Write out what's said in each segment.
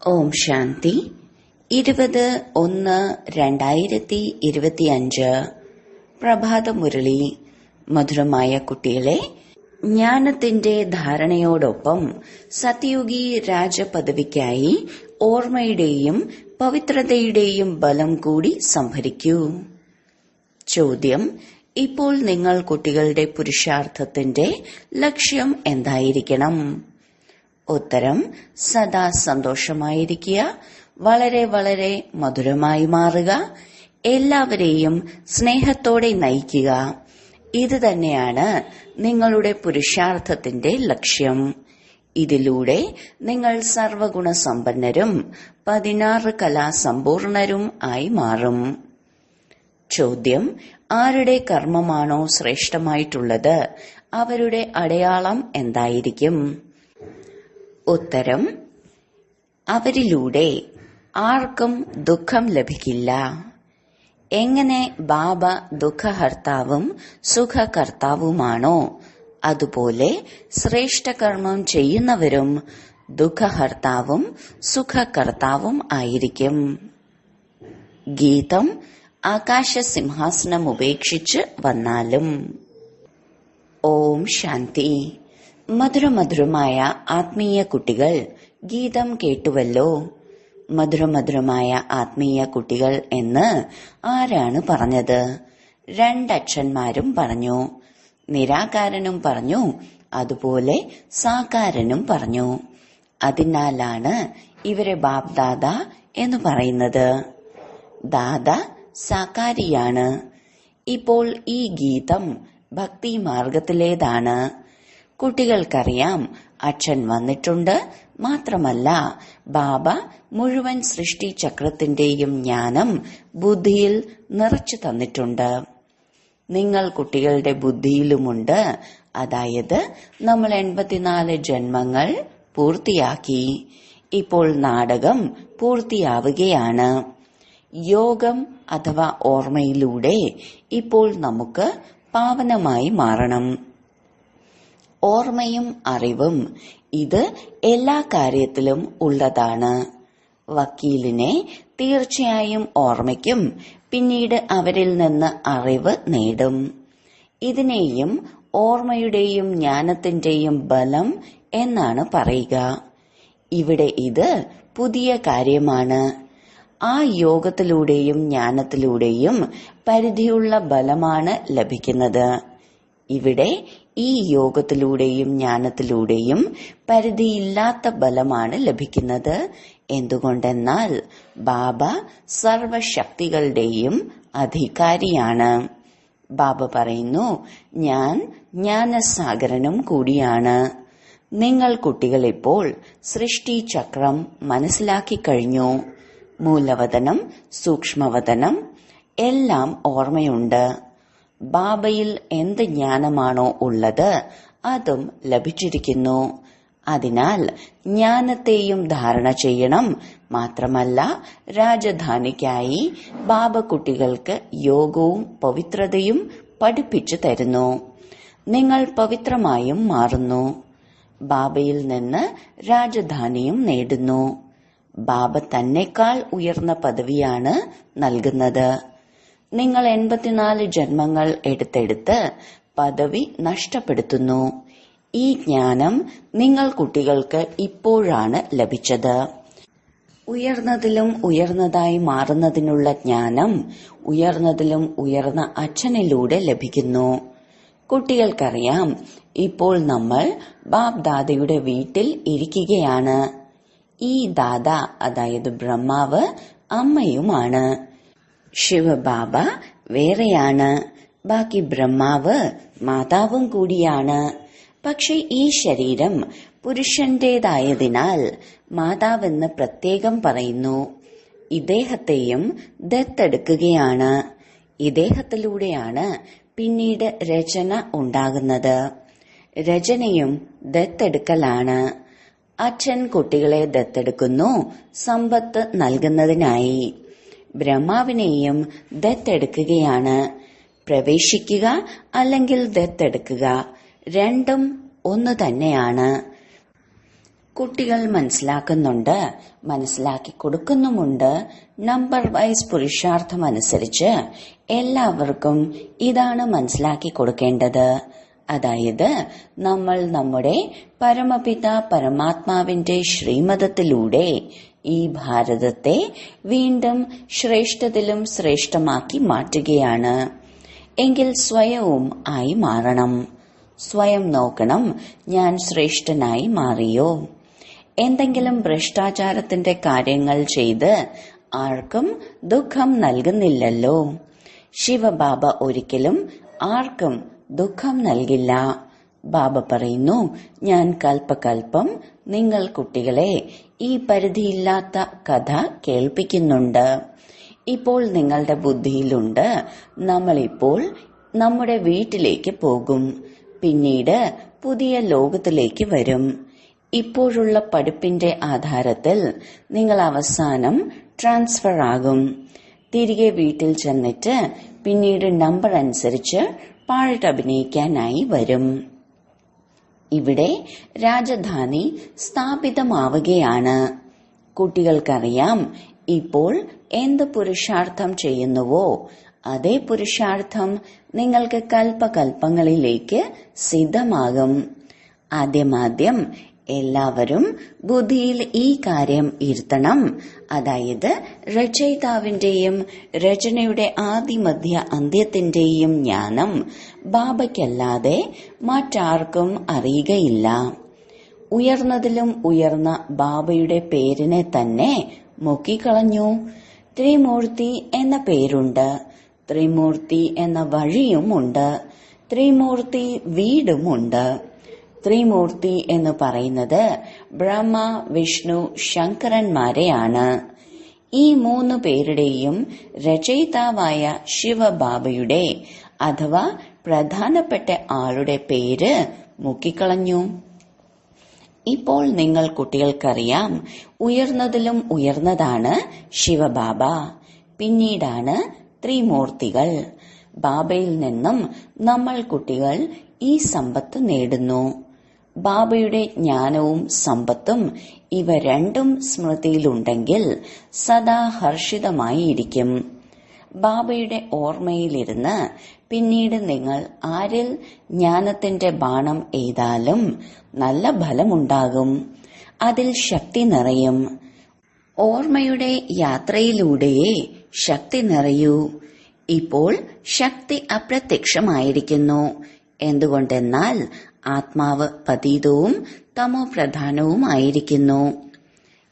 ഓം ശാന്തി 20-1-2025 പ്രഭാത മുരളി. മധുരമായ കുട്ടികളെ, ജ്ഞാനത്തിന്റെ ധാരണയോടൊപ്പം സത്യയുഗി രാജപദവിക്കായി ഓർമ്മയുടെയും പവിത്രതയുടെയും ബലം കൂടി സംഭരിക്കൂ. ചോദ്യം: ഇപ്പോൾ നിങ്ങൾ കുട്ടികളുടെ പുരുഷാർത്ഥത്തിന്റെ ലക്ഷ്യം എന്തായിരിക്കണം? ഉത്തരം: സദാ സന്തോഷമായിരിക്കുക, വളരെ വളരെ മധുരമായി മാറുക, എല്ലാവരെയും സ്നേഹത്തോടെ നയിക്കുക. ഇത് തന്നെയാണ് നിങ്ങളുടെ പുരുഷാർത്ഥത്തിന്റെ ലക്ഷ്യം. ഇതിലൂടെ നിങ്ങൾ സർവഗുണസമ്പന്നരും 16 കലാസമ്പൂർണരും ആയി മാറും. ചോദ്യം: ആരുടെ കർമ്മമാണോ ശ്രേഷ്ഠമായിട്ടുള്ളത്, അവരുടെ അടയാളം എന്തായിരിക്കും? ഉത്തരം: അവരിലൂടെ ആർക്കും ദുഃഖം ലഭിക്കില്ല. എങ്ങനെ ബാബ ദുഃഖഹർത്താവും സുഖകർത്താവുമാണോ, അതുപോലെ ശ്രേഷ്ഠകർമ്മം ചെയ്യുന്നവരും ദുഃഖഹർത്താവും സുഖകർത്താവും ആയിരിക്കും. ഗീതം: ആകാശസിംഹാസനം ഉപേക്ഷിച്ച് വന്നാലും. ഓം ശാന്തി. മധുരമധുരമായ ആത്മീയ കുട്ടികൾ, ഗീതം കേട്ടുവല്ലോ. മധുരമധുരമായ ആത്മീയ കുട്ടികൾ എന്ന് ആരാണ് പറഞ്ഞത്? 2 അച്ഛന്മാരും പറഞ്ഞു. നിരാകാരനും പറഞ്ഞു, അതുപോലെ സാകാരനും പറഞ്ഞു. അതിനാലാണ് ഇവരെ ബാബ് ദാദ എന്ന് പറയുന്നത്. ദാദ സാകാരിയാണ്. ഇപ്പോൾ ഈ ഗീതം ഭക്തി മാർഗത്തിലേതാണ്. കുട്ടികൾക്കറിയാം, അച്ഛൻ വന്നിട്ടുണ്ട്. മാത്രമല്ല, ബാബ മുഴുവൻ സൃഷ്ടിചക്രത്തിന്റെയും ജ്ഞാനം ബുദ്ധിയിൽ നിറച്ചു തന്നിട്ടുണ്ട്. നിങ്ങൾ കുട്ടികളുടെ ബുദ്ധിയിലുമുണ്ട്. അതായത് നമ്മൾ 84 ജന്മങ്ങൾ പൂർത്തിയാക്കി. ഇപ്പോൾ നാടകം പൂർത്തിയാവുകയാണ്. യോഗം അഥവാ ഓർമ്മയിലൂടെ ഇപ്പോൾ നമുക്ക് പാവനമായി മാറണം. ഓർമ്മയും അറിവും ഇത് എല്ലാ കാര്യത്തിലും ഉള്ളതാണ്. വക്കീലിനെ തീർച്ചയായും ഓർമ്മിക്കും, പിന്നീട് അവരിൽ നിന്ന് അറിവ് നേടും. ഇതിനെയും ഓർമ്മയുടെയും ജ്ഞാനത്തിന്റെയും ബലം എന്നാണ് പറയുക. ഇവിടെ ഇത് പുതിയ കാര്യമാണ്. ആ യോഗത്തിലൂടെയും ജ്ഞാനത്തിലൂടെയും പരിധിയുള്ള ബലമാണ് ലഭിക്കുന്നത്. ഇവിടെ ഈ യോഗത്തിലൂടെയും ജ്ഞാനത്തിലൂടെയും പരിധിയില്ലാത്ത ബലമാണ് ലഭിക്കുന്നത്. എന്തുകൊണ്ടെന്നാൽ ബാബ സർവശക്തികളുടെയും അധികാരിയാണ്. ബാബ പറയുന്നു, ഞാൻ ജ്ഞാനസാഗരനും കൂടിയാണ്. നിങ്ങൾ കുട്ടികൾ ഇപ്പോൾ സൃഷ്ടിചക്രം മനസ്സിലാക്കി കഴിഞ്ഞു. മൂലവതനം, സൂക്ഷ്മവതനം എല്ലാം ഓർമ്മയുണ്ട്. ബാബയിൽ എന്ത് ജ്ഞാനമാണോ ഉള്ളത് അതും ലഭിച്ചിരിക്കുന്നു. അതിനാൽ ജ്ഞാനത്തെയും ധാരണ ചെയ്യണം. മാത്രമല്ല, രാജധാനിക്കായി ബാബ കുട്ടികൾക്ക് യോഗവും പവിത്രതയും പഠിപ്പിച്ചു തരുന്നു. നിങ്ങൾ പവിത്രമായും മാറുന്നു. ബാബയിൽ നിന്ന് രാജധാനിയും നേടുന്നു. ബാബ തന്നെക്കാൾ ഉയർന്ന പദവിയാണ് നൽകുന്നത്. നിങ്ങൾ 84 ജന്മങ്ങൾ എടുത്തെടുത്ത് പദവി നഷ്ടപ്പെടുത്തുന്നു. ഈ ജ്ഞാനം നിങ്ങൾ കുട്ടികൾക്ക് ഇപ്പോഴാണ് ലഭിച്ചത്. ഉയർന്നതിലും ഉയർന്നതായി മാറുന്നതിനുള്ള ജ്ഞാനം ഉയർന്നതിലും ഉയർന്ന അച്ഛനിലൂടെ ലഭിക്കുന്നു. കുട്ടികൾക്കറിയാം, ഇപ്പോൾ നമ്മൾ ബാബ് ദാദയുടെ വീട്ടിൽ ഇരിക്കുകയാണ്. ഈ ദാദ അതായത് ബ്രഹ്മാവ് അമ്മയുമാണ്. ശിവബാബ വേറെയാണ്. ബാക്കി ബ്രഹ്മാവ് മാതാവും കൂടിയാണ്. പക്ഷെ ഈ ശരീരം പുരുഷന്റേതായതിനാൽ മാതാവെന്ന് പ്രത്യേകം പറയുന്നു. ഇദ്ദേഹത്തെയും ദത്തെടുക്കുകയാണ്. ഇദ്ദേഹത്തിലൂടെയാണ് പിന്നീട് രചന ഉണ്ടാകുന്നത്. രചനയും ദത്തെടുക്കലാണ്. അച്ഛൻ കുട്ടികളെ ദത്തെടുക്കുന്നു സമ്പത്ത് നൽകുന്നതിനായി. ബ്രഹ്മാവിനെയും ദത്തെടുക്കുകയാണ്. പ്രവേശിക്കുക അല്ലെങ്കിൽ ദത്തെടുക്കുക രണ്ടും ഒന്നു തന്നെയാണ്. കുട്ടികൾ മനസ്സിലാക്കുന്നുണ്ട്, മനസ്സിലാക്കി കൊടുക്കുന്നുമുണ്ട്. നമ്പർ വൈസ് പുരുഷാർത്ഥമനുസരിച്ച് എല്ലാവർക്കും ഇതാണ് മനസ്സിലാക്കി കൊടുക്കേണ്ടത്. അതായത് നമ്മൾ നമ്മുടെ പരമപിത പരമാത്മാവിന്റെ ശ്രീമതത്തിലൂടെ ഈ ഭാരതത്തെ വീണ്ടും ശ്രേഷ്ഠത്തിലും ശ്രേഷ്ഠമാക്കി മാറ്റുകയാണ്. എങ്കിൽ സ്വയവും ആയി മാറണം. സ്വയം നോക്കണം, ഞാൻ ശ്രേഷ്ഠനായി മാറിയോ? എന്തെങ്കിലും ഭ്രഷ്ടാചാരത്തിന്റെ കാര്യങ്ങൾ ചെയ്ത് ആർക്കും ദുഃഖം നൽകുന്നില്ലല്ലോ. ശിവബാബ ഒരിക്കലും ആർക്കും ദുഃഖം നൽകില്ല. ബാബ പറയുന്നു, ഞാൻ കൽപ്പകൽപ്പം നിങ്ങൾ കുട്ടികളെ ഈ പരിധിയില്ലാത്ത കഥ കേൾപ്പിക്കുന്നുണ്ട്. ഇപ്പോൾ നിങ്ങളുടെ ബുദ്ധിയിലുണ്ട്, നമ്മളിപ്പോൾ നമ്മുടെ വീട്ടിലേക്ക് പോകും, പിന്നീട് പുതിയ ലോകത്തിലേക്ക് വരും. ഇപ്പോഴുള്ള പഠിപ്പിന്റെ ആധാരത്തിൽ നിങ്ങൾ അവസാനം ട്രാൻസ്ഫർ ആകും. തിരികെ വീട്ടിൽ ചെന്നിട്ട് പിന്നീട് നമ്പർ അനുസരിച്ച് പാട്ട് അഭിനയിക്കാനായി വരും. ഇവിടെ രാജധാനി സ്ഥാപിതമാവുകയാണ്. കുട്ടികൾക്കറിയാം, ഇപ്പോൾ എന്ത് പുരുഷാർത്ഥം ചെയ്യുന്നുവോ അതേ പുരുഷാർത്ഥം നിങ്ങൾക്ക് കൽപ്പകൽപ്പങ്ങളിലേക്ക് സിദ്ധമാകും. ആദ്യമാദ്യം എല്ലാവരും ബുദ്ധിയിൽ ഈ കാര്യം ഇരുത്തണം. അതായത് രചയിതാവിന്റെയും രചനയുടെ ആദിമധ്യ അന്ത്യത്തിന്റെയും ജ്ഞാനം ബാബയ്ക്കല്ലാതെ മറ്റാർക്കും അറിയുകയില്ല. ഉയർന്നതിലും ഉയർന്ന ബാബയുടെ പേരിനെ തന്നെ മുക്കിക്കളഞ്ഞു. ത്രിമൂർത്തി എന്ന പേരുണ്ട്, ത്രിമൂർത്തി എന്ന വഴിയുമുണ്ട്, ത്രിമൂർത്തി വീടുമുണ്ട്. ത്രിമൂർത്തി എന്ന് പറയുന്നത് ബ്രഹ്മ, വിഷ്ണു, ശങ്കരന്മാരെയാണ്. ഈ 3 പേരുടെയും രചയിതാവായ ശിവബാബയുടെ അഥവാ പ്രധാനപ്പെട്ട ആളുടെ പേര് മുക്കിക്കളഞ്ഞു. ഇപ്പോൾ നിങ്ങൾ കുട്ടികൾക്കറിയാം, ഉയർന്നതിലും ഉയർന്നതാണ് ശിവബാബ, പിന്നീടാണ് ത്രിമൂർത്തികൾ. ബാബയിൽ നിന്നും നമ്മൾ കുട്ടികൾ ഈ സമ്പത്ത് നേടുന്നു. ബാബയുടെ ജ്ഞാനവും സമ്പത്തും ഇവ രണ്ടും സ്മൃതിയിലുണ്ടെങ്കിൽ സദാ ഹർഷിതമായിരിക്കും. ബാബയുടെ ഓർമ്മയിലിരുന്ന് പിന്നീട് നിങ്ങൾ ആരിൽ ജ്ഞാനത്തിന്റെ ബാണം എയ്താലും നല്ല ഫലമുണ്ടാകും, അതിൽ ശക്തി നിറയും. ഓർമ്മയുടെ യാത്രയിലൂടെയേ ശക്തി നിറയൂ. ഇപ്പോൾ ശക്തി അപ്രത്യക്ഷമായിരിക്കുന്നു. എന്തുകൊണ്ടെന്നാൽ ആത്മാവ് പതീതവും തമോ പ്രധാനവുമായിരിക്കുന്നു.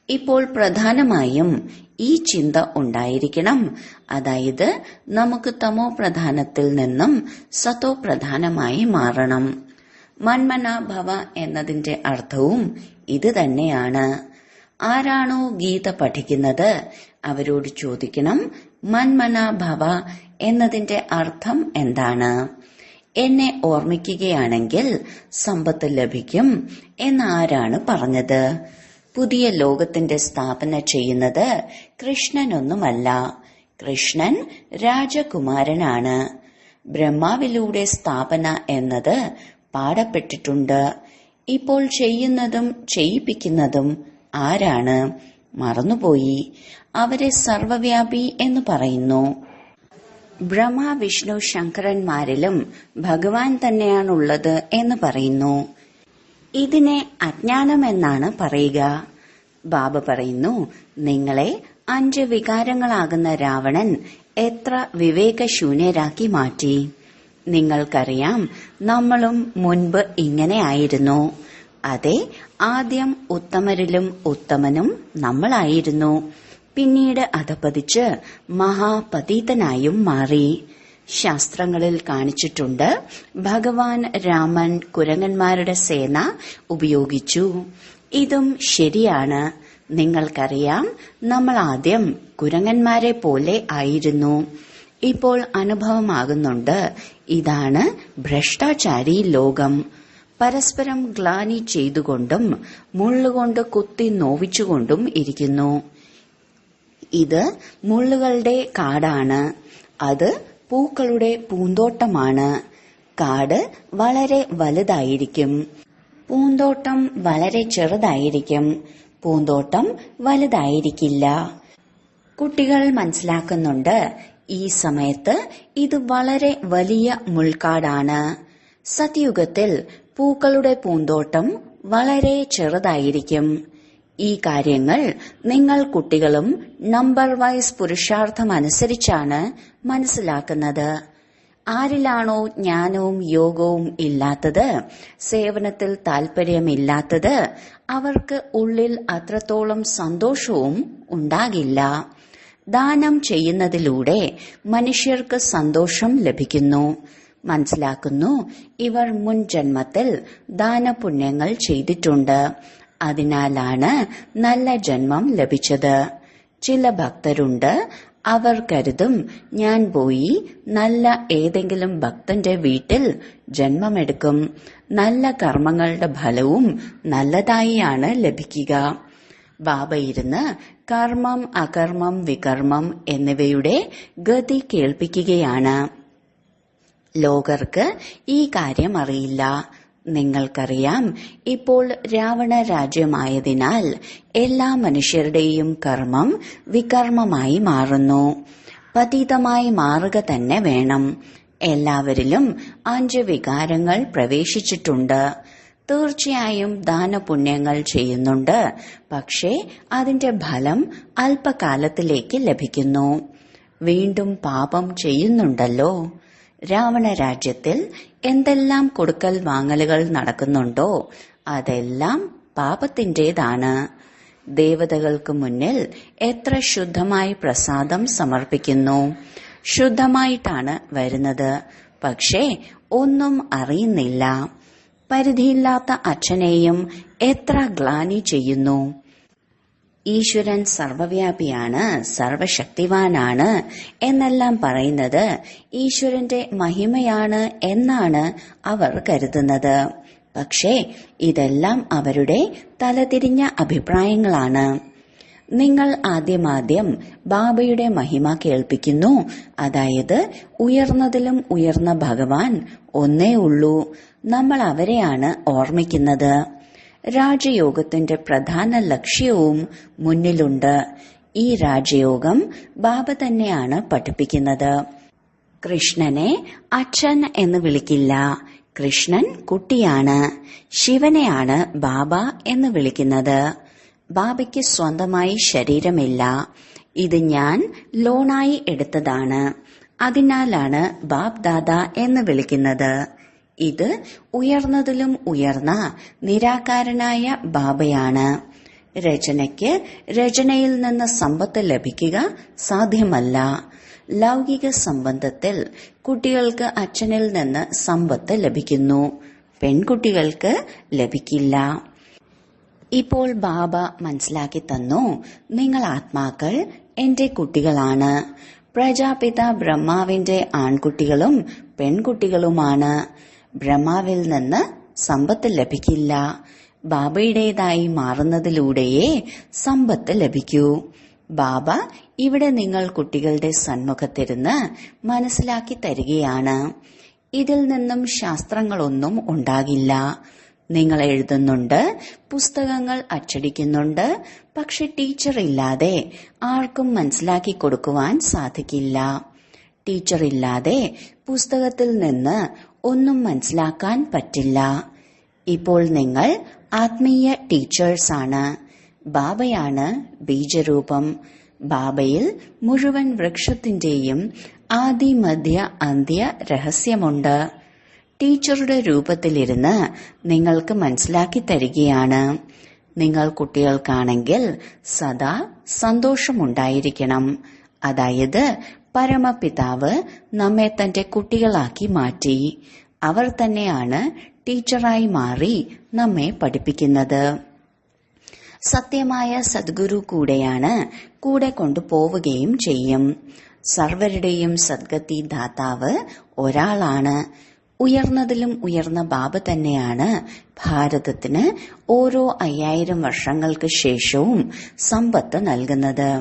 ഇപ്പോൾ പ്രധാനമായും ഈ ചിന്ത ഉണ്ടായിരിക്കണം. അതായത് നമുക്ക് തമോ പ്രധാനത്തിൽ നിന്നും സതോ പ്രധാനമായി മാറണം. മന്മനാഭവ എന്നതിന്റെ അർത്ഥവും ഇത് തന്നെയാണ്. ആരാണോ ഗീത പഠിക്കുന്നത് അവരോട് ചോദിക്കണം, മന്മനാഭവ എന്നതിന്റെ അർത്ഥം എന്താണ്? എന്നെ ഓർമ്മിക്കുകയാണെങ്കിൽ സമ്പത്ത് ലഭിക്കും എന്നാരാണ് പറഞ്ഞത്? പുതിയ ലോകത്തിന്റെ സ്ഥാപന ചെയ്യുന്നത് കൃഷ്ണനൊന്നുമല്ല, കൃഷ്ണൻ രാജകുമാരനാണ്. ബ്രഹ്മാവിലൂടെ സ്ഥാപന എന്നത് പാടപ്പെട്ടിട്ടുണ്ട്. ഇപ്പോൾ ചെയ്യുന്നതും ചെയ്യിപ്പിക്കുന്നതും ആരാണ്? മറന്നുപോയി. അവരെ സർവവ്യാപി എന്ന് പറയുന്നു. ബ്രഹ്മ, വിഷ്ണു, ശങ്കരന്മാരിലും ഭഗവാൻ തന്നെയാണുള്ളത് എന്ന് പറയുന്നു. ഇതിനെ അജ്ഞാനമെന്നാണ് പറയുക. ബാബ പറയുന്നു, നിങ്ങളെ 5 വികാരങ്ങളാകുന്ന രാവണൻ എത്ര വിവേകശൂന്യരാക്കി മാറ്റി. നിങ്ങൾക്കറിയാം, നമ്മളും മുൻപ് ഇങ്ങനെ ആയിരുന്നു. അതെ, ആദ്യം ഉത്തമരിലും ഉത്തമനും നമ്മളായിരുന്നു. പിന്നീട് അധപതിച്ച് മഹാപതീതനായും മാറി. ശാസ്ത്രങ്ങളിൽ കാണിച്ചിട്ടുണ്ട്, ഭഗവാൻ രാമൻ കുരങ്ങന്മാരുടെ സേന ഉപയോഗിച്ചു. ഇതും ശരിയാണ്. നിങ്ങൾക്കറിയാം, നമ്മൾ ആദ്യം കുരങ്ങന്മാരെ പോലെ ആയിരുന്നു. ഇപ്പോൾ അനുഭവമാകുന്നുണ്ട്, ഇതാണ് ഭ്രഷ്ടാചാരി ലോകം. പരസ്പരം ഗ്ലാനി ചെയ്തുകൊണ്ടും മുള്ളുകൊണ്ട് കുത്തി നോവിച്ചുകൊണ്ടും ഇരിക്കുന്നു. ഇത് മുള്ളുകളുടെ കാടാണ്, അത് പൂക്കളുടെ പൂന്തോട്ടമാണ്. കാട് വളരെ വലുതായിരിക്കും. പൂന്തോട്ടം വളരെ ചെറുതായിരിക്കും, പൂന്തോട്ടം വലുതായിരിക്കില്ല. കുട്ടികൾ മനസ്സിലാക്കുന്നുണ്ട്, ഈ സമയത്ത് ഇത് വളരെ വലിയ മുൾക്കാടാണ്. സത്യുഗത്തിൽ പൂക്കളുടെ പൂന്തോട്ടം വളരെ ചെറുതായിരിക്കും. ഈ കാര്യങ്ങൾ നിങ്ങൾ കുട്ടികളും നമ്പർ വൈസ് പുരുഷാർത്ഥമനുസരിച്ചാണ് മനസ്സിലാക്കുന്നത്. ആരിലാണോ ജ്ഞാനവും യോഗവും ഇല്ലാത്തത്, സേവനത്തിൽ താൽപര്യമില്ലാത്തത്, അവർക്ക് ഉള്ളിൽ അത്രത്തോളം സന്തോഷവും ഉണ്ടാകില്ല. ദാനം ചെയ്യുന്നതിലൂടെ മനുഷ്യർക്ക് സന്തോഷം ലഭിക്കുന്നു. മനസ്സിലാക്കുന്നു, ഇവർ മുൻ ജന്മത്തിൽ ദാനപുണ്യങ്ങൾ ചെയ്തിട്ടുണ്ട്, അതിനാലാണ് നല്ല ജന്മം ലഭിച്ചത്. ചില ഭക്തരുണ്ട്, അവർ കരുതും ഞാൻ പോയി നല്ല ഏതെങ്കിലും ഭക്തന്റെ വീട്ടിൽ ജന്മമെടുക്കും, നല്ല കർമ്മങ്ങളുടെ ഫലവും നല്ലതായിയാണ് ലഭിക്കുക. ബാബ ഇരുന്ന് കർമ്മം, അകർമ്മം, വികർമ്മം എന്നിവയുടെ ഗതി കേൾപ്പിക്കുകയാണ്. ലോകർക്ക് ഈ കാര്യം അറിയില്ല. നിങ്ങൾക്കറിയാം, ഇപ്പോൾ രാവണ രാജ്യമായതിനാൽ എല്ലാ മനുഷ്യരുടെയും കർമ്മം വികർമ്മമായി മാറുന്നു. പതീതമായി മാറുക തന്നെ വേണം. എല്ലാവരിലും 5 വികാരങ്ങൾ പ്രവേശിച്ചിട്ടുണ്ട്. തീർച്ചയായും ദാനപുണ്യങ്ങൾ ചെയ്യുന്നുണ്ട്, പക്ഷേ അതിന്റെ ഫലം അല്പകാലത്തിലേക്ക് ലഭിക്കുന്നു. വീണ്ടും പാപം ചെയ്യുന്നുണ്ടല്ലോ. രാവണ രാജ്യത്തിൽ എന്തെല്ലാം കൊടുക്കൽ വാങ്ങലുകൾ നടക്കുന്നുണ്ടോ അതെല്ലാം പാപത്തിന്റേതാണ്. ദേവതകൾക്ക് മുന്നിൽ എത്ര ശുദ്ധമായി പ്രസാദം സമർപ്പിക്കുന്നു. ശുദ്ധമായിട്ടാണ് വരുന്നത്, പക്ഷേ ഒന്നും അറിയുന്നില്ല. പരിധിയില്ലാത്ത അച്ഛനെയും എത്ര ഗ്ലാനി ചെയ്യുന്നു. ഈശ്വരൻ സർവവ്യാപിയാണ്, സർവശക്തിവാനാണ് എന്നെല്ലാം പറയുന്നത് ഈശ്വരന്റെ മഹിമയാണ് എന്നാണ് അവർ കരുതുന്നത്. പക്ഷേ ഇതെല്ലാം അവരുടെ തലതിരിഞ്ഞ അഭിപ്രായങ്ങളാണ്. നിങ്ങൾ ആദ്യമാദ്യം ബാബയുടെ മഹിമ കേൾപ്പിക്കുന്നു. അതായത് ഉയർന്നതിലും ഉയർന്ന ഭഗവാൻ ഒന്നേ ഉള്ളൂ. നമ്മൾ അവരെയാണ് ഓർമ്മിക്കുന്നത്. രാജയോഗത്തിന്റെ പ്രധാന ലക്ഷ്യവും മുന്നിലുണ്ട്. ഈ രാജയോഗം ബാബ തന്നെയാണ് പഠിപ്പിക്കുന്നത്. കൃഷ്ണനെ അച്ഛൻ എന്ന് വിളിക്കില്ല. കൃഷ്ണൻ കുട്ടിയാണ്. ശിവനെയാണ് ബാബ എന്ന് വിളിക്കുന്നത്. ബാബയ്ക്ക് സ്വന്തമായി ശരീരമില്ല. ഇത് ഞാൻ ലോണായി എടുത്തതാണ്. അതിനാലാണ് ബാബ് ദാദ എന്ന് വിളിക്കുന്നത്. ഇത് ഉയർന്നതിലും ഉയർന്ന നിരാകാരനായ ബാബയാണ്. രചനയ്ക്ക് രചനയിൽ നിന്ന് സമ്പത്ത് ലഭിക്കുക സാധ്യമല്ല. ലൗകിക സംബന്ധത്തിൽ കുട്ടികൾക്ക് അച്ഛനിൽ നിന്ന് സമ്പത്ത് ലഭിക്കുന്നു, പെൺകുട്ടികൾക്ക് ലഭിക്കില്ല. ഇപ്പോൾ ബാബ മനസ്സിലാക്കി തന്നു, നിങ്ങൾ ആത്മാക്കൾ എന്റെ കുട്ടികളാണ്. പ്രജാപിത ബ്രഹ്മാവിന്റെ ആൺകുട്ടികളും പെൺകുട്ടികളുമാണ്. ബ്രഹ്മാവിൽ നിന്ന് സമ്പത്ത് ലഭിക്കില്ല. ബാബയുടേതായി മാറുന്നതിലൂടെയേ സമ്പത്ത് ലഭിക്കൂ. ബാബ ഇവിടെ നിങ്ങൾ കുട്ടികളുടെ സന്മുഖത്തിരുന്ന് മനസ്സിലാക്കി തരികയാണ്. ഇതിൽ നിന്നും ശാസ്ത്രങ്ങളൊന്നും ഉണ്ടാകില്ല. നിങ്ങൾ എഴുതുന്നുണ്ട്, പുസ്തകങ്ങൾ അച്ചടിക്കുന്നുണ്ട്, പക്ഷെ ടീച്ചർ ഇല്ലാതെ ആർക്കും മനസ്സിലാക്കി കൊടുക്കുവാൻ സാധിക്കില്ല. ടീച്ചർ ഇല്ലാതെ പുസ്തകത്തിൽ നിന്ന് ഒന്നും മനസ്സിലാക്കാൻ പറ്റില്ല. ഇപ്പോൾ നിങ്ങൾ ആത്മീയ ടീച്ചേഴ്സാണ്. ബാബയാണ് ബീജരൂപം. ബാബയിൽ മുഴുവൻ വൃക്ഷത്തിന്റെയും ആദി മധ്യ അന്ത്യ രഹസ്യമുണ്ട്. ടീച്ചറുടെ രൂപത്തിലിരുന്ന് നിങ്ങൾക്ക് മനസ്സിലാക്കി തരികയാണ്. നിങ്ങൾ കുട്ടികൾക്കാണെങ്കിൽ സദാ സന്തോഷമുണ്ടായിരിക്കണം. അതായത് പരമപിതാവ് നമ്മെ തന്റെ കുട്ടികളാക്കി മാറ്റി. അവർ തന്നെയാണ് ടീച്ചറായി മാറി നമ്മെ പഠിപ്പിക്കുന്നത്. സത്യമായ സദ്ഗുരു കൂടെയാണ്, കൂടെ കൊണ്ടുപോവുകയും ചെയ്യും. സർവരുടെയും സദ്ഗതി ദാതാവ് ഒരാളാണ്. ഉയർന്നതിലും ഉയർന്ന ബാബ തന്നെയാണ് ഭാരതത്തിന് ഓരോ 5000 വർഷങ്ങൾക്ക് ശേഷവും സമ്പത്ത് നൽകുന്നത്.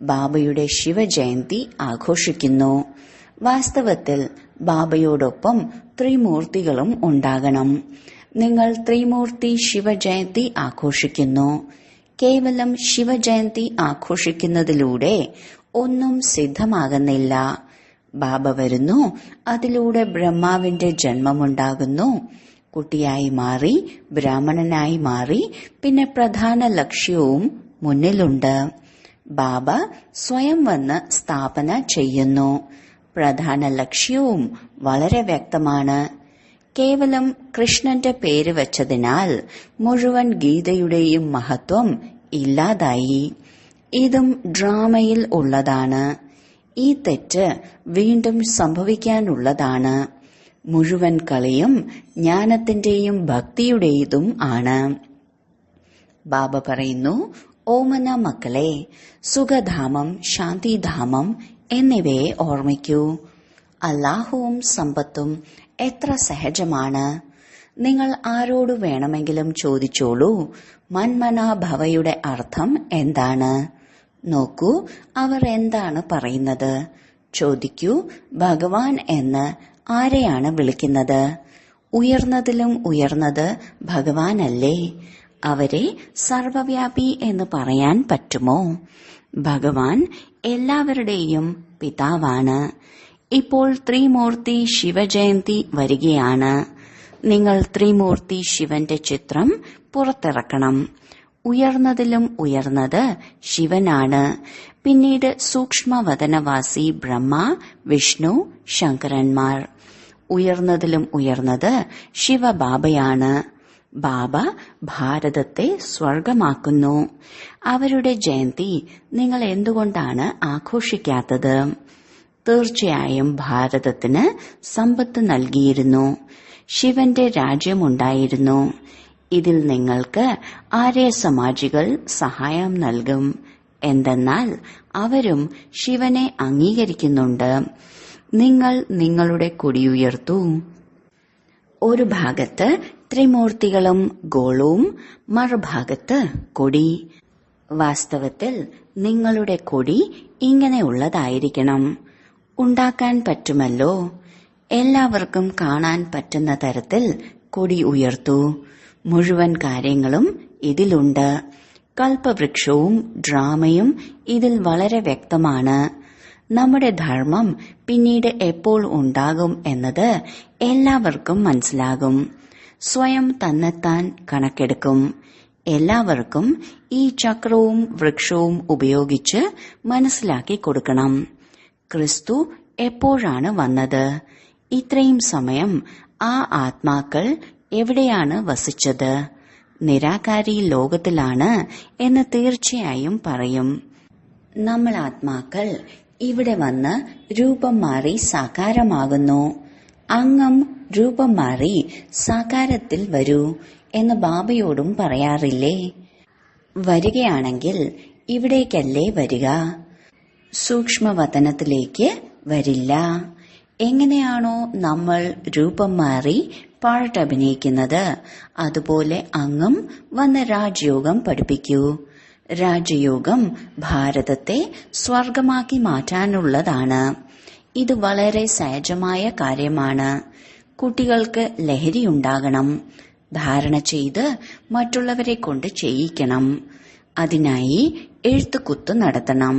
ബാബയുടെ ശിവജയന്തി ആഘോഷിക്കുന്നു. വാസ്തവത്തിൽ ബാബയോടൊപ്പം ത്രിമൂർത്തികളും ഉണ്ടാകണം. നിങ്ങൾ ത്രിമൂർത്തി ശിവജയന്തി ആഘോഷിക്കുന്നു. കേവലം ശിവജയന്തി ആഘോഷിക്കുന്നതിലൂടെ ഒന്നും സിദ്ധമാകുന്നില്ല. ബാബ വരുന്നു, അതിലൂടെ ബ്രഹ്മാവിന്റെ ജന്മമുണ്ടാകുന്നു. കുട്ടിയായി മാറി, ബ്രാഹ്മണനായി മാറി, പിന്നെ പ്രധാന ലക്ഷ്യവും മുന്നിലുണ്ട്. ബാബ സ്വയം വന്ന് സ്ഥാപന ചെയ്യുന്നു. പ്രധാന ലക്ഷ്യവും വളരെ വ്യക്തമാണ്. കേവലം കൃഷ്ണന്റെ പേര് വച്ചതിനാൽ മുഴുവൻ ഗീതയുടെയും മഹത്വം ഇല്ലാതായി. ഇതും ഡ്രാമയിൽ ഉള്ളതാണ്. ഈ തെറ്റ് വീണ്ടും സംഭവിക്കാനുള്ളതാണ്. മുഴുവൻ കളിയും ജ്ഞാനത്തിന്റെയും ഭക്തിയുടേതും ആണ്. ബാബ പറയുന്നു, ഓമന മക്കളെ, സുഖധാമം, ശാന്തിധാമം എന്നിവയെ ഓർമ്മിക്കൂ. അല്ലാഹുവും സമ്പത്തും എത്ര സഹജമാണ്. നിങ്ങൾ ആരോട് വേണമെങ്കിലും ചോദിച്ചോളൂ, മന്മനാഭവയുടെ അർത്ഥം എന്താണ്? നോക്കൂ, അവർ എന്താണ് പറയുന്നത്. ചോദിക്കൂ, ഭഗവാൻ എന്ന് ആരെയാണ് വിളിക്കുന്നത്? ഉയർന്നതിലും ഉയർന്നത് ഭഗവാനല്ലേ? അവരെ സർവവ്യാപി എന്ന് പറയാൻ പറ്റുമോ? ഭഗവാൻ എല്ലാവരുടെയും പിതാവാണ്. ഇപ്പോൾ ത്രിമൂർത്തി ശിവജയന്തി വരികയാണ്. നിങ്ങൾ ത്രിമൂർത്തി ശിവന്റെ ചിത്രം പുറത്തിറക്കണം. ഉയർന്നതിലും ഉയർന്നത് ശിവനാണ്. പിന്നീട് സൂക്ഷ്മവദനവാസി ബ്രഹ്മ, വിഷ്ണു, ശങ്കരന്മാർ. ഉയർന്നതിലും ഉയർന്നത് ശിവബാബയാണ്. ബാബ ഭാരതത്തെ സ്വർഗമാക്കുന്നു. അവരുടെ ജയന്തി നിങ്ങൾ എന്തുകൊണ്ടാണ് ആഘോഷിക്കാത്തത്? തീർച്ചയായും ഭാരതത്തിന് സമ്പത്ത് നൽകിയിരുന്നു. ശിവന്റെ രാജ്യമുണ്ടായിരുന്നു. ഇതിൽ നിങ്ങൾക്ക് ആര്യ സമാജികൾ സഹായം നൽകും. എന്തെന്നാൽ അവരും ശിവനെ അംഗീകരിക്കുന്നുണ്ട്. നിങ്ങൾ നിങ്ങളുടെ കൊടിയുയർത്തൂ. ഒരു ഭാഗത്ത് ത്രിമൂർത്തികളും ഗോളവും, മറുഭാഗത്ത് കൊടി. വാസ്തവത്തിൽ നിങ്ങളുടെ കൊടി ഇങ്ങനെയുള്ളതായിരിക്കണം. ഉണ്ടാക്കാൻ പറ്റുമല്ലോ. എല്ലാവർക്കും കാണാൻ പറ്റുന്ന തരത്തിൽ കൊടി ഉയർത്തൂ. മുഴുവൻ കാര്യങ്ങളും ഇതിലുണ്ട്. കൽപ്പവൃക്ഷവും ഡ്രാമയും ഇതിൽ വളരെ വ്യക്തമാണ്. നമ്മുടെ ധർമ്മം പിന്നീട് എപ്പോൾ ഉണ്ടാകും എന്നത് എല്ലാവർക്കും മനസ്സിലാകും. സ്വയം തന്നെത്താൻ കണക്കെടുക്കും. എല്ലാവർക്കും ഈ ചക്രവും വൃക്ഷവും ഉപയോഗിച്ച് മനസ്സിലാക്കി കൊടുക്കണം. ക്രിസ്തു എപ്പോഴാണ് വന്നത്? ഇത്രയും സമയം ആ ആത്മാക്കൾ എവിടെയാണ് വസിച്ചത്? നിരാകാരി ലോകത്തിലാണ് എന്ന് തീർച്ചയായും പറയും. നമ്മൾ ആത്മാക്കൾ ഇവിടെ വന്ന് രൂപം മാറി സാകാരമാകുന്നു. അങ്ങം രൂപം മാറി സാകാരത്തിൽ വരൂ എന്ന് ബാബയോടും പറയാറില്ലേ? വരികയാണെങ്കിൽ ഇവിടേക്കല്ലേ വരിക, സൂക്ഷ്മവതനത്തിലേക്ക് വരില്ല. എങ്ങനെയാണോ നമ്മൾ രൂപം മാറി പാട്ടഭിനയിക്കുന്നത്, അതുപോലെ അങ്ങും വന്ന് രാജയോഗം പഠിപ്പിക്കൂ. രാജയോഗം ഭാരതത്തെ സ്വർഗമാക്കി മാറ്റാനുള്ളതാണ്. ഇത് വളരെ സഹജമായ കാര്യമാണ്. കുട്ടികൾക്ക് ലഹരിയുണ്ടാകണം. ധാരണ ചെയ്ത് മറ്റുള്ളവരെ കൊണ്ട് ചെയ്യിക്കണം. അതിനായി എഴുത്തുകുത്ത് നടത്തണം.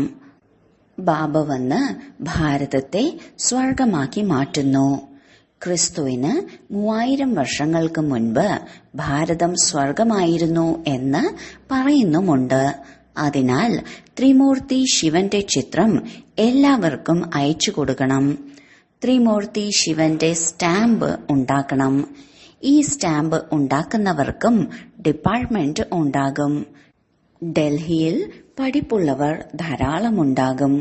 ബാബ വന്ന് ഭാരതത്തെ സ്വർഗമാക്കി മാറ്റുന്നു. ക്രിസ്തുവിന് 3000 വർഷങ്ങൾക്ക് മുൻപ് ഭാരതം സ്വർഗമായിരുന്നു എന്ന് പറയുന്നുമുണ്ട്. അതിനാൽ ത്രിമൂർത്തി ശിവന്റെ ചിത്രം എല്ലാവർക്കും അയച്ചു കൊടുക്കണം. ത്രിമൂർത്തി ശിവന്റെ സ്റ്റാമ്പ് ഉണ്ടാക്കണം. ഈ സ്റ്റാമ്പ് ഉണ്ടാക്കുന്നവർക്കും ഡിപ്പാർട്ട്മെന്റ് ഉണ്ടാകും. ഡൽഹിയിൽ പഠിപ്പുള്ളവർ ധാരാളമുണ്ടാകും.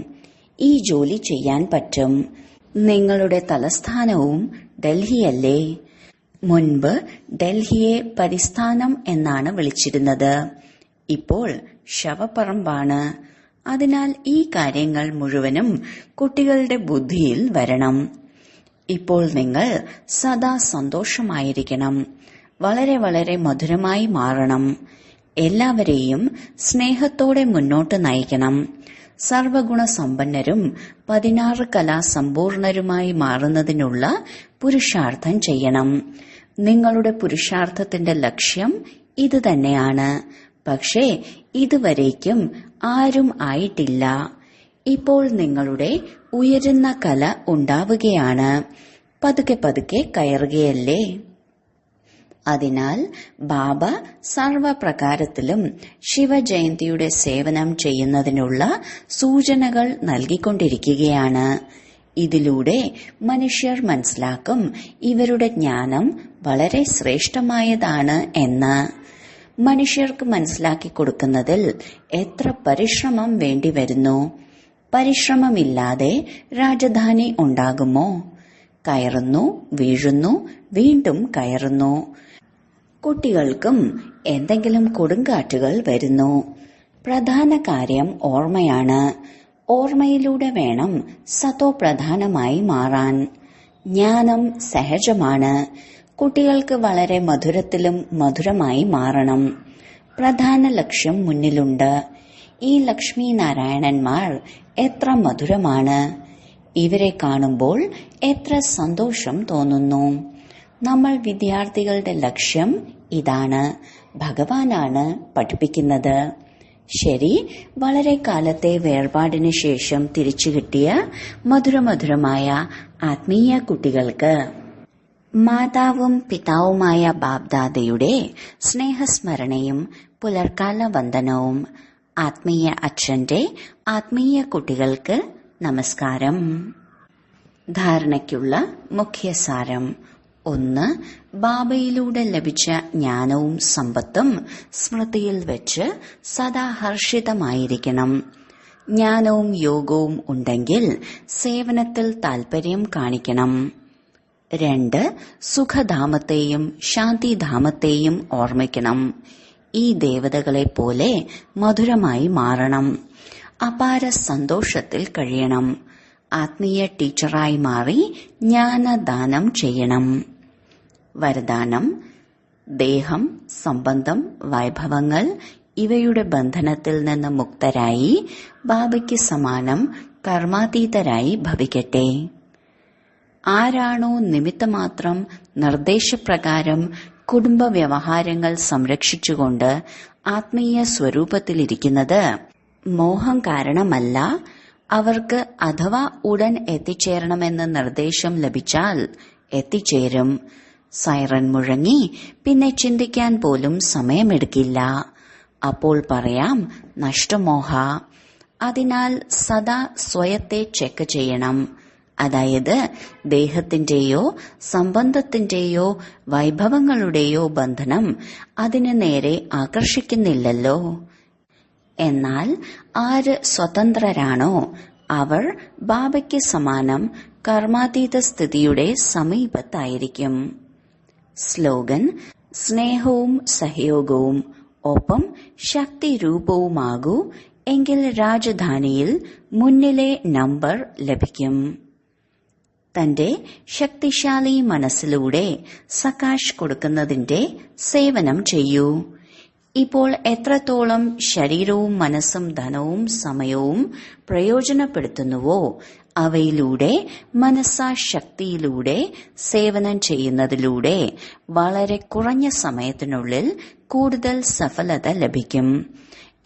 ഈ ജോലി ചെയ്യാൻ പറ്റും. നിങ്ങളുടെ തലസ്ഥാനവും ഡൽഹിയല്ലേ? മുൻപ് ഡൽഹിയെ പരിസ്ഥാനം എന്നാണ് വിളിച്ചിരുന്നത്. ഇപ്പോൾ ശവപ്പറമ്പാണ്. അതിനാൽ ഈ കാര്യങ്ങൾ മുഴുവനും കുട്ടികളുടെ ബുദ്ധിയിൽ വരണം. ഇപ്പോൾ നിങ്ങൾ സദാ സന്തോഷമായിരിക്കണം. വളരെ വളരെ മധുരമായി മാറണം. എല്ലാവരെയും സ്നേഹത്തോടെ മുന്നോട്ട് നയിക്കണം. സർവഗുണസമ്പന്നരും 16 കലാസമ്പൂർണരുമായി മാറുന്നതിനുള്ള പുരുഷാർത്ഥം ചെയ്യണം. നിങ്ങളുടെ പുരുഷാർത്ഥത്തിന്റെ ലക്ഷ്യം ഇത് തന്നെയാണ്. പക്ഷേ ഇതുവരേക്കും ആരും ആയിട്ടില്ല. ഇപ്പോൾ നിങ്ങളുടെ ഉയരുന്ന കല ഉണ്ടാവുകയാണ്. പതുക്കെ പതുക്കെ കയറുകയല്ലേ. അതിനാൽ ബാബ സർവപ്രകാരത്തിലും ശിവജയന്തിയുടെ സേവനം ചെയ്യുന്നതിനുള്ള സൂചനകൾ നൽകിക്കൊണ്ടിരിക്കുകയാണ്. ഇതിലൂടെ മനുഷ്യർ മനസ്സിലാക്കും ഇവരുടെ ജ്ഞാനം വളരെ ശ്രേഷ്ഠമായതാണ് എന്ന്. മനുഷ്യർക്ക് മനസ്സിലാക്കി കൊടുക്കുന്നതിൽ എത്ര പരിശ്രമം വേണ്ടിവരുന്നു. പരിശ്രമമില്ലാതെ രാജധാനി ഉണ്ടാകുമോ? കയറുന്നു, വീഴുന്നു, വീണ്ടും കയറുന്നു. കുട്ടികൾക്കും എന്തെങ്കിലും കൊടുങ്കാറ്റുകൾ വരുന്നു. പ്രധാന കാര്യം ഓർമ്മയാണ്. ഓർമ്മയിലൂടെ വേണം സതോ പ്രധാനമായി മാറാൻ. ജ്ഞാനം സഹജമാണ്. കുട്ടികൾക്ക് വളരെ മധുരത്തിലും മധുരമായി മാറണം. പ്രധാന ലക്ഷ്യം മുന്നിലുണ്ട്. ഈ ലക്ഷ്മി നാരായണന്മാർ എത്ര മധുരമാണ്. ഇവരെ കാണുമ്പോൾ എത്ര സന്തോഷം തോന്നുന്നു. നമ്മൾ വിദ്യാർത്ഥികളുടെ ലക്ഷ്യം ഇതാണ്. ഭഗവാനാണ് പഠിപ്പിക്കുന്നത്. ശരി, വളരെ കാലത്തെ വേർപാടിന് ശേഷം തിരിച്ചു കിട്ടിയ മധുരമധുരമായ ആത്മീയ കുട്ടികൾക്ക് മാതാവും പിതാവുമായ ബാബ്ദാദയുടെ സ്നേഹസ്മരണയും പുലർക്കാല വന്ദനവും. ആത്മീയ അച്ഛന്റെ ആത്മീയ കുട്ടികൾക്ക് നമസ്കാരം. ധാരണയ്ക്കുള്ള മുഖ്യസാരം. 1. ബാബയിലൂടെ ലഭിച്ച ജ്ഞാനവും സമ്പത്തും സ്മൃതിയിൽ വെച്ച് സദാ ഹർഷിതമായിരിക്കണം. ജ്ഞാനവും യോഗവും ഉണ്ടെങ്കിൽ സേവനത്തിൽ താൽപര്യം കാണിക്കണം. 2. സുഖധാമത്തെയും ശാന്തിധാമത്തെയും ഓർമ്മിക്കണം. ഈ ദേവതകളെ പോലെ മധുരമായി മാറണം. അപാര സന്തോഷത്തിൽ കഴിയണം. ആത്മീയ ടീച്ചറായി മാറി ജ്ഞാനദാനം ചെയ്യണം. വരദാനം. ദേഹം, സംബന്ധം, വൈഭവങ്ങൾ ഇവയുടെ ബന്ധനത്തിൽ നിന്ന് മുക്തരായി ബാബയ്ക്ക് സമാനം കർമാതീതരായി ഭവിക്കട്ടെ. ആരാണോ നിമിത്തമാത്രം നിർദ്ദേശപ്രകാരം കുടുംബ വ്യവഹാരങ്ങൾ സംരക്ഷിച്ചുകൊണ്ട് ആത്മീയ സ്വരൂപത്തിലിരിക്കുന്നത്, മോഹം കാരണമല്ല, അവർക്ക് അഥവാ ഉടൻ എത്തിച്ചേരണമെന്ന് നിർദ്ദേശം ലഭിച്ചാൽ എത്തിച്ചേരും. സൈറൻ മുഴങ്ങി പിന്നെ ചിന്തിക്കാൻ പോലും സമയമെടുക്കില്ല. അപ്പോൾ പറയാം നഷ്ടമോഹ. അതിനാൽ സദാ സ്വയത്തെ ചെക്ക് ചെയ്യണം. അതായത് ദേഹത്തിന്റെയോ സംബന്ധത്തിന്റെയോ വൈഭവങ്ങളുടെയോ ബന്ധനം അതിന് നേരെ ആകർഷിക്കുന്നില്ലല്ലോ. എന്നാൽ ആര് സ്വതന്ത്രരാണോ അവർ ബാബയ്ക്ക് സമാനം കർമാതീത സ്ഥിതിയുടെ സമീപത്തായിരിക്കും. സ്ലോഗൻ. സ്നേഹവും സഹയോഗവും ഒപ്പം ശക്തിരൂപവുമാകൂ എങ്കിൽ രാജധാനിയിൽ മുന്നിലെ നമ്പർ ലഭിക്കും. തന്റെ ശക്തിശാലി മനസ്സിലൂടെ സകാശ് കൊടുക്കുന്നതിന്റെ സേവനം ചെയ്യൂ. ഇപ്പോൾ എത്രത്തോളം ശരീരവും മനസ്സും ധനവും സമയവും പ്രയോജനപ്പെടുത്തുന്നുവോ അവയിലൂടെ മനസ്സാശക്തിയിലൂടെ സേവനം ചെയ്യുന്നതിലൂടെ വളരെ കുറഞ്ഞ സമയത്തിനുള്ളിൽ കൂടുതൽ സഫലത ലഭിക്കും.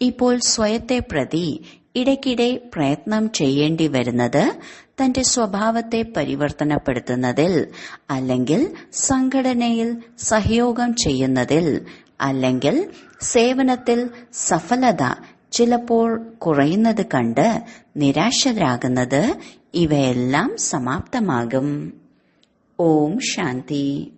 ഇപ്പോൾ സ്വയത്തെ പ്രതി ഇടയ്ക്കിടെ പ്രയത്നം ചെയ്യേണ്ടി വരുന്നത് തന്റെ സ്വഭാവത്തെ പരിവർത്തനപ്പെടുത്തുന്നതിൽ, അല്ലെങ്കിൽ സംഘടനയിൽ സഹയോഗം ചെയ്യുന്നതിൽ, അല്ലെങ്കിൽ സേവനത്തിൽ സഫലത ചിലപ്പോൾ കുറയുന്നത് കണ്ട് നിരാശരാകുന്നത്, ഇവയെല്ലാം സമാപ്തമാകും. ഓം ശാന്തി.